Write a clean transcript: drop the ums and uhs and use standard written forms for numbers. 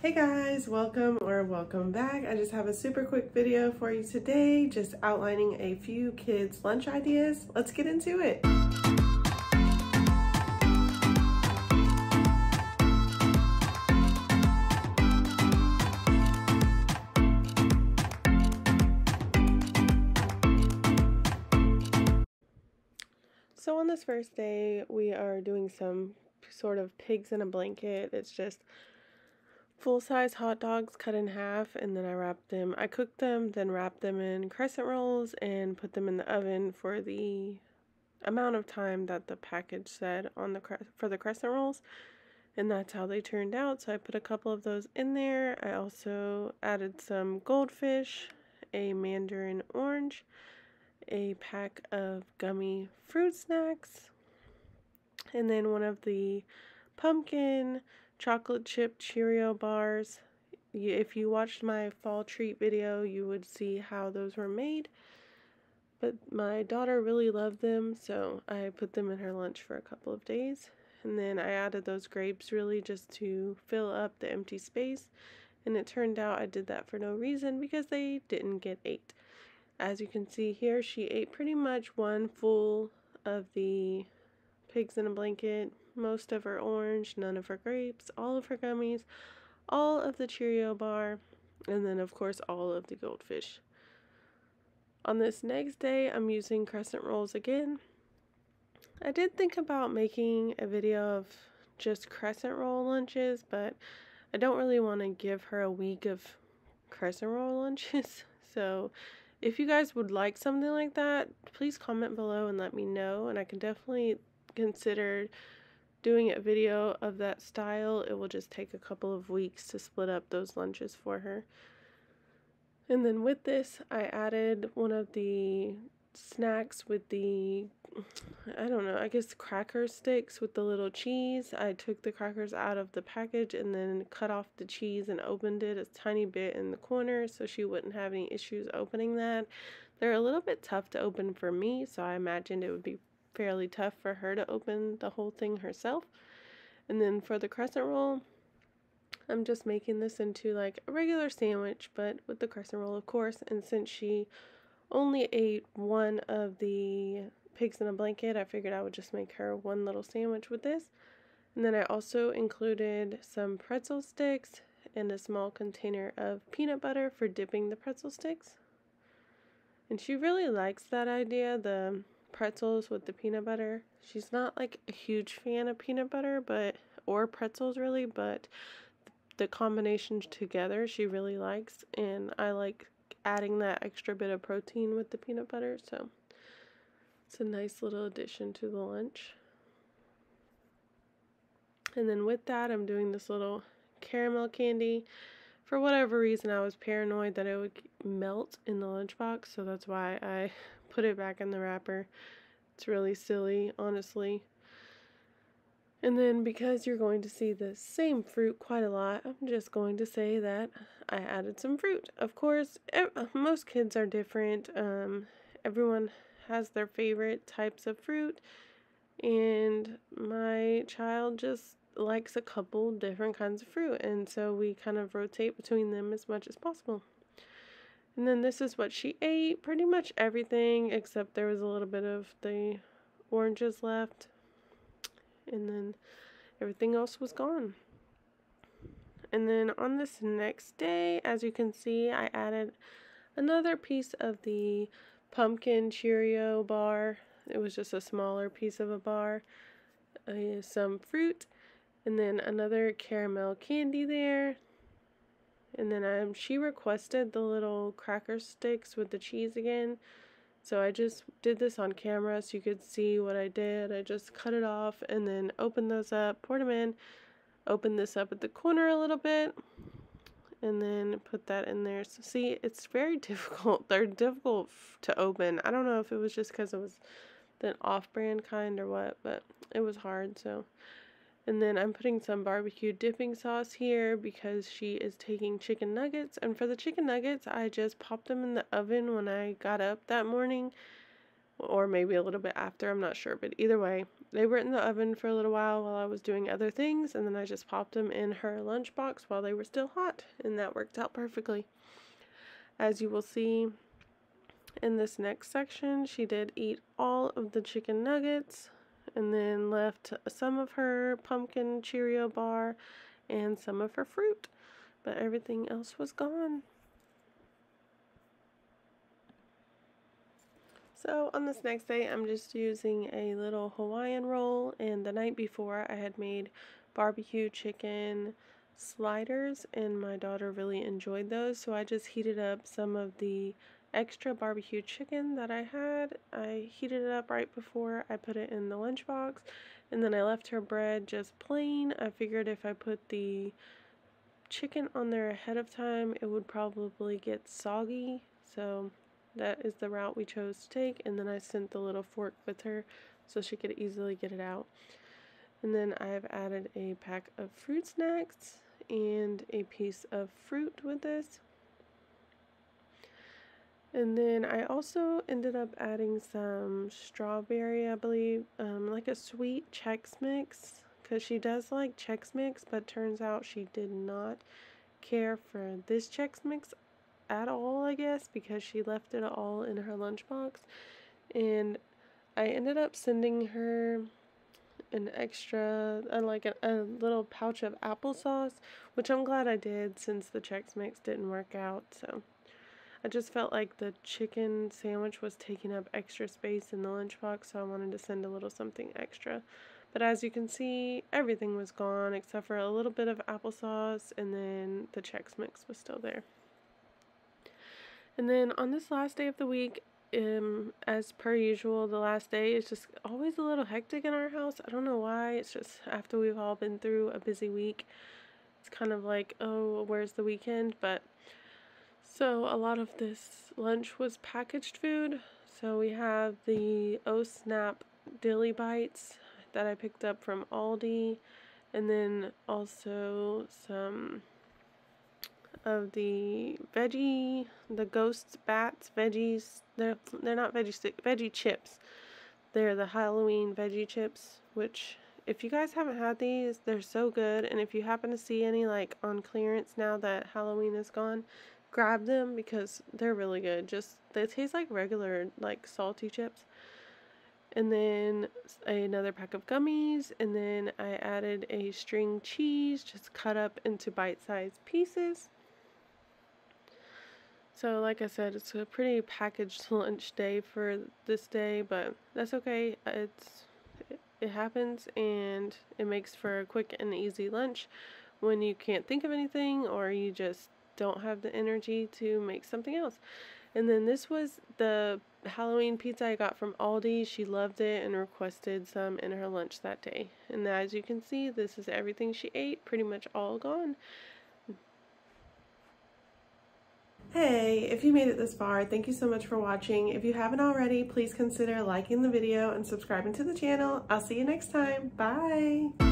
Hey guys, welcome back. I just have a super quick video for you today, just outlining a few kids' lunch ideas. Let's get into it. So on this first day, we are doing some sort of pigs in a blanket. It's just full-size hot dogs cut in half, and then I cooked them, then wrapped them in crescent rolls and put them in the oven for the amount of time that the package said on for the crescent rolls, and that's how they turned out. So I put a couple of those in there. I also added some goldfish, a mandarin orange, a pack of gummy fruit snacks, and then one of the pumpkin chocolate chip Cheerio bars. If you watched my fall treat video, you would see how those were made. But my daughter really loved them, so I put them in her lunch for a couple of days. And then I added those grapes really just to fill up the empty space. And it turned out I did that for no reason because they didn't get ate. As you can see here, she ate pretty much one full of the pigs in a blanket, most of her orange, none of her grapes, all of her gummies, all of the Cheerio bar, and then of course all of the goldfish. On this next day, I'm using crescent rolls again. I did think about making a video of just crescent roll lunches, but I don't really want to give her a week of crescent roll lunches. So if you guys would like something like that, please comment below and let me know, and I can definitely consider doing a video of that style. It will just take a couple of weeks to split up those lunches for her. And then with this, I added one of the snacks with the, I don't know, I guess cracker sticks with the little cheese. I took the crackers out of the package and then cut off the cheese and opened it a tiny bit in the corner so she wouldn't have any issues opening that. They're a little bit tough to open for me, so I imagined it would be fairly tough for her to open the whole thing herself. And then for the crescent roll, I'm just making this into like a regular sandwich, but with the crescent roll, of course. And since she only ate one of the pigs in a blanket, I figured I would just make her one little sandwich with this. And then I also included some pretzel sticks and a small container of peanut butter for dipping the pretzel sticks. And she really likes that idea, the pretzels with the peanut butter. She's not like a huge fan of peanut butter, or pretzels really, but the combination together she really likes, and I like adding that extra bit of protein with the peanut butter, so it's a nice little addition to the lunch. And then with that, I'm doing this little caramel candy. For whatever reason, I was paranoid that it would melt in the lunchbox, so that's why I put it back in the wrapper. It's really silly, honestly. And then because you're going to see the same fruit quite a lot, I'm just going to say that I added some fruit. Of course, most kids are different. Everyone has their favorite types of fruit, and my child just likes a couple different kinds of fruit, and so we kind of rotate between them as much as possible. And then this is what she ate, pretty much everything except there was a little bit of the oranges left, and then everything else was gone. And then on this next day, as you can see, I added another piece of the pumpkin Cheerio bar. It was just a smaller piece of a bar, some fruit, and then another caramel candy there. And then she requested the little cracker sticks with the cheese again, so I just did this on camera so you could see what I did. I just cut it off and then opened those up, poured them in, opened this up at the corner a little bit, and then put that in there. So see, it's very difficult. They're difficult to open. I don't know if it was just because it was the off-brand kind or what, but it was hard. So, and then I'm putting some barbecue dipping sauce here because she is taking chicken nuggets. And for the chicken nuggets, I just popped them in the oven when I got up that morning. or maybe a little bit after, I'm not sure, but either way, they were in the oven for a little while I was doing other things, and then I just popped them in her lunchbox while they were still hot, and that worked out perfectly. As you will see in this next section, she did eat all of the chicken nuggets and then left some of her pumpkin Cheerio bar and some of her fruit, but everything else was gone. So on this next day, I'm just using a little Hawaiian roll, and the night before I had made barbecue chicken sliders, and my daughter really enjoyed those, so I just heated up some of the extra barbecue chicken that I had. I heated it up right before I put it in the lunchbox, and then I left her bread just plain. I figured if I put the chicken on there ahead of time, it would probably get soggy, so that is the route we chose to take. And then I sent the little fork with her so she could easily get it out. And then I've added a pack of fruit snacks and a piece of fruit with this. And then I also ended up adding some strawberry, I believe, like a sweet Chex Mix, because she does like Chex Mix, but turns out she did not care for this Chex Mix at all, I guess, because she left it all in her lunchbox. And I ended up sending her an extra, like a little pouch of applesauce, which I'm glad I did since the Chex Mix didn't work out. So I just felt like the chicken sandwich was taking up extra space in the lunchbox, so I wanted to send a little something extra. But as you can see, everything was gone except for a little bit of applesauce, and then the Chex Mix was still there. And then on this last day of the week, as per usual, the last day is just always a little hectic in our house. I don't know why. It's just after we've all been through a busy week, it's kind of like, oh, where's the weekend? But so a lot of this lunch was packaged food. So we have the Oh Snap Dilly Bites that I picked up from Aldi, and then also some of the Veggie, the Ghost Bats veggies. They're not veggie chips. They're the Halloween veggie chips, which if you guys haven't had these, they're so good. And if you happen to see any like on clearance now that Halloween is gone, grab them because they're really good. Just they taste like regular like salty chips. And then another pack of gummies, and then I added a string cheese just cut up into bite-sized pieces. So like I said, it's a pretty packaged lunch day for this day, but that's okay. It happens, and it makes for a quick and easy lunch when you can't think of anything or you just don't have the energy to make something else. And then this was the Halloween pizza I got from Aldi. She loved it and requested some in her lunch that day. And as you can see, this is everything she ate, pretty much all gone. Hey, if you made it this far, thank you so much for watching. If you haven't already, please consider liking the video and subscribing to the channel. I'll see you next time. Bye!